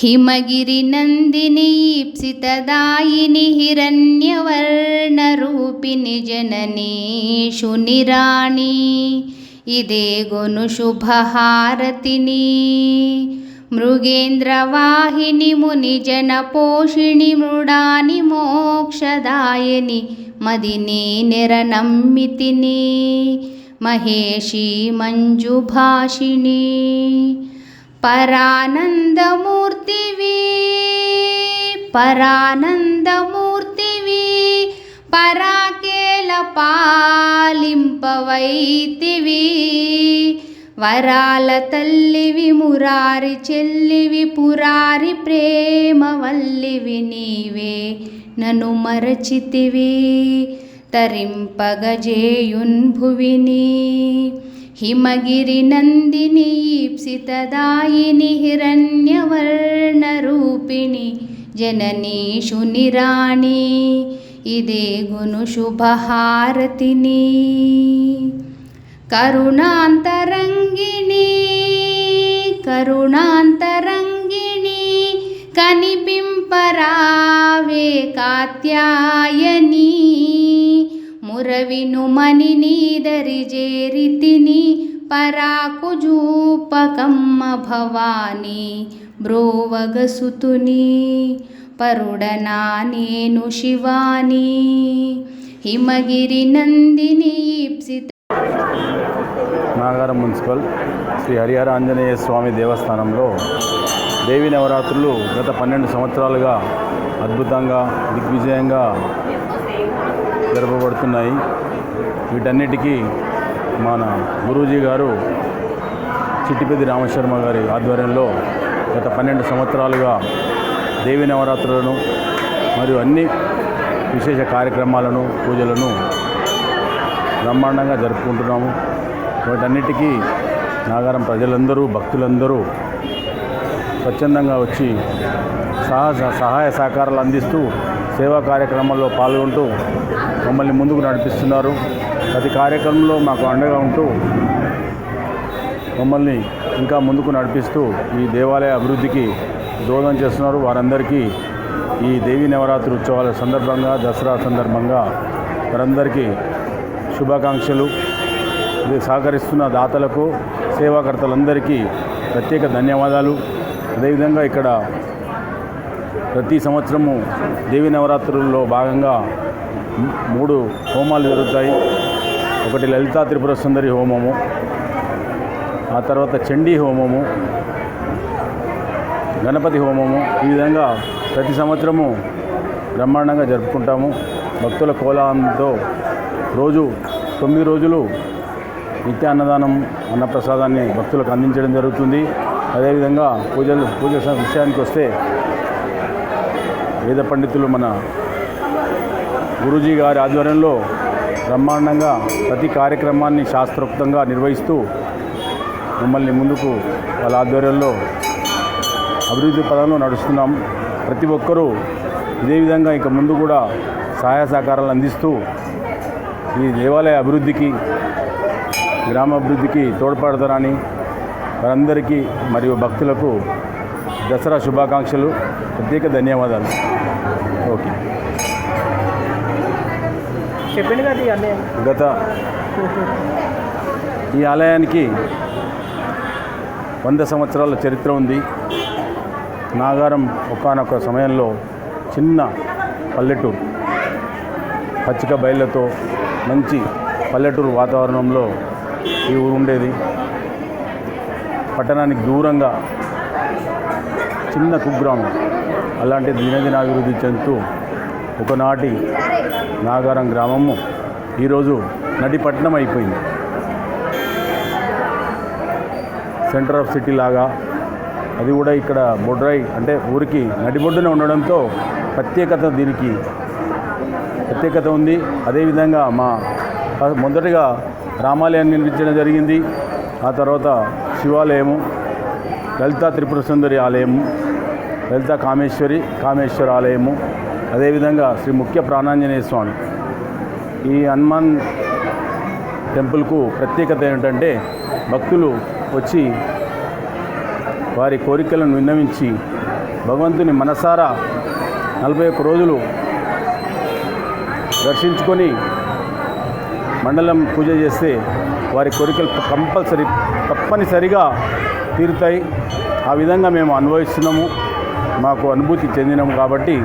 हिमगिरिनन्दिनी ईप्सितदायिनि हिरण्यवर्णरूपिणि जननी शुनिराणि इदेगोनु शुभहारतिनि मृगेन्द्रवाहिनि मुनिजनपोषिणि मृडानि मोक्षदायिनि मदिनी निरनम्मितिनि महेशी मंजुभाषिणी परानन्दमूर्तिवी पराकेलपालिंपवैतिवी वराल तल्लिवि मुरारि చెల్లివి పురారి ప్రేమవల్లివి నీవే నను మరచితివి తరింపగజేయున్ భువిని हिमगिरिनन्दिनी ईप्सितदायिनि हिरण्यवर्णरूपिणि जननी शुनिराणि इदेगुनु शुभहारतिनि करुणान्तरङ्गिणी कनिपिंपरावे कात्यायनी मुरविनु मनिनीदरिजेरितिनि पराकुजूपकम्म भवानी ब्रोवगसुतुनि परुडनानेनु शिवानी हिमगिरिनन्दिनी ईप्सित నాగారం మున్సిపల్ శ్రీ హరిహర ఆంజనేయ స్వామి దేవస్థానంలో దేవి నవరాత్రులు గత 12 సంవత్సరాలుగా అద్భుతంగా దిగ్విజయంగా జరపబడుతున్నాయి. వీటన్నిటికీ మన గురూజీ గారు చిట్టిపెద్ది రామశర్మ గారి ఆధ్వర్యంలో గత 12 సంవత్సరాలుగా దేవి నవరాత్రులను మరియు అన్ని విశేష కార్యక్రమాలను పూజలను బ్రహ్మాండంగా జరుపుకుంటున్నాము. వాటన్నిటికీ నాగారం ప్రజలందరూ భక్తులందరూ స్వచ్ఛందంగా వచ్చి సహాయ సహకారాలు అందిస్తూ సేవా కార్యక్రమాల్లో పాల్గొంటూ మమ్మల్ని ముందుకు నడిపిస్తున్నారు. ప్రతి కార్యక్రమంలో మాకు అండగా ఉంటూ మమ్మల్ని ఇంకా ముందుకు నడిపిస్తూ ఈ దేవాలయ అభివృద్ధికి దోహదం చేస్తున్నారు. వారందరికీ ఈ దేవీ నవరాత్రి ఉత్సవాల సందర్భంగా దసరా సందర్భంగా వారందరికీ శుభాకాంక్షలు. ఇది సహకరిస్తున్న దాతలకు సేవాకర్తలందరికీ ప్రత్యేక ధన్యవాదాలు. అదేవిధంగా ఇక్కడ ప్రతి సంవత్సరము దేవి నవరాత్రుల్లో భాగంగా 3 హోమాలు జరుగుతాయి. ఒకటి లలితా త్రిపుర సుందరి హోమము, ఆ తర్వాత చండీ హోమము, గణపతి హోమము. ఈ విధంగా ప్రతి సంవత్సరము బ్రహ్మాండంగా జరుపుకుంటాము. భక్తుల కోలాహలంతో రోజు 9 రోజులు నిత్య అన్నదానం అన్నప్రసాదాన్ని భక్తులకు అందించడం జరుగుతుంది. అదేవిధంగా పూజ విషయానికి వస్తే వేద పండితులు మన గురూజీ గారి ఆధ్వర్యంలో బ్రహ్మాండంగా ప్రతి కార్యక్రమాన్ని శాస్త్రోక్తంగా నిర్వహిస్తూ మమ్మల్ని ముందుకు వాళ్ళ ఆధ్వర్యంలో అభివృద్ధి పదంలో నడుస్తున్నాం. ప్రతి ఒక్కరూ ఇదే విధంగా ఇక ముందు కూడా సహాయ సహకారాలు అందిస్తూ ఈ దేవాలయ అభివృద్ధికి గ్రామాభివృద్ధికి తోడ్పడతారని వారందరికీ మరియు భక్తులకు దసరా శుభాకాంక్షలు, ప్రత్యేక ధన్యవాదాలు. ఓకే. చెప్పండి కదా గత ఈ ఆలయానికి 100 సంవత్సరాల చరిత్ర ఉంది. నాగారం ఒకానొక సమయంలో చిన్న పల్లెటూరు, పచ్చిక బయళ్ళతో మంచి పల్లెటూరు వాతావరణంలో ఈ ఊరు ఉండేది. పట్టణానికి దూరంగా చిన్న కుగ్రామం. అలాంటి దినదినాభివృద్ధి చెందుతూ ఒకనాటి నాగారం గ్రామము ఈరోజు నడిపట్నం అయిపోయింది. సెంటర్ ఆఫ్ సిటీ లాగా అది కూడా ఇక్కడ బొడ్రాయి అంటే ఊరికి నడిబొడ్డున ఉండడంతో దీనికి ప్రత్యేకత ఉంది. అదేవిధంగా మొదటగా రామాలయాన్ని నిర్మించడం జరిగింది. ఆ తర్వాత శివాలయము, లలితా త్రిపుర సుందరి ఆలయము, లలితా కామేశ్వర ఆలయము, అదేవిధంగా శ్రీ ముఖ్య ప్రాణాంజనేయ స్వామి. ఈ హనుమాన్ టెంపుల్కు ప్రత్యేకత ఏంటంటే భక్తులు వచ్చి వారి కోరికలను విన్నవించి భగవంతుని మనసారా 41 రోజులు దర్శించుకొని మండలం పూజ చేస్తే వారి కోరికలు తప్పనిసరిగా తీరుతాయి. ఆ విధంగా మేము అనుభవిస్తున్నాము, మాకు అనుభూతి చెందినాము. కాబట్టి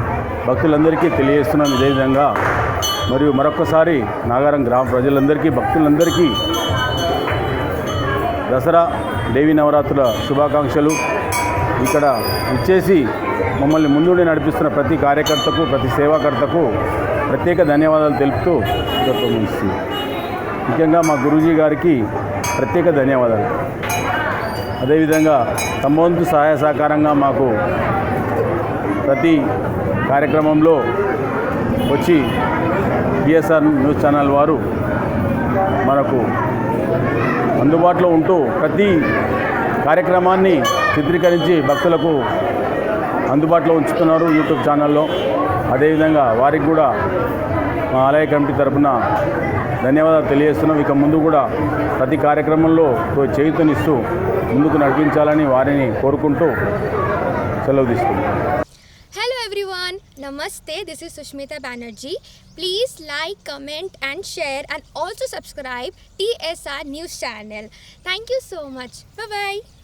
భక్తులందరికీ తెలియజేస్తున్నాం ఇదే విధంగా. మరియు మరొక్కసారి నాగారం గ్రామ ప్రజలందరికీ, భక్తులందరికీ దసరా దేవీ నవరాత్రుల శుభాకాంక్షలు. ఇక్కడ ఇచ్చేసి మమ్మల్ని ముందుండి నడిపిస్తున్న ప్రతి కార్యకర్తకు, ప్రతి సేవాకర్తకు ప్రత్యేక ధన్యవాదాలు తెలుపుతూ ముగిస్తుంది. ముఖ్యంగా మా గురూజీ గారికి ప్రత్యేక ధన్యవాదాలు. అదేవిధంగా తమ వంతు సహాయ సహకారంగా మాకు ప్రతి కార్యక్రమంలో వచ్చి పిఎస్ఆర్ న్యూస్ ఛానల్ వారు మనకు అందుబాటులో ఉంటూ ప్రతి కార్యక్రమాన్ని చిత్రీకరించి భక్తులకు అందుబాటులో ఉంచుతున్నారు యూట్యూబ్ ఛానల్లో. అదేవిధంగా వారికి కూడా మా ఆలయ కమిటీ తరఫున ధన్యవాదాలు తెలియజేస్తున్నాం. ఇక ముందు కూడా ప్రతి కార్యక్రమంలో చేయూతనిస్తూ ముందుకు నడిపించాలని వారిని కోరుకుంటూ సెలవు తీసుకుంటాం. Hello everyone, Namaste, this is Sushmita Banerjee. Please like, comment and share and also subscribe TSR News channel. Thank you so much. Bye bye.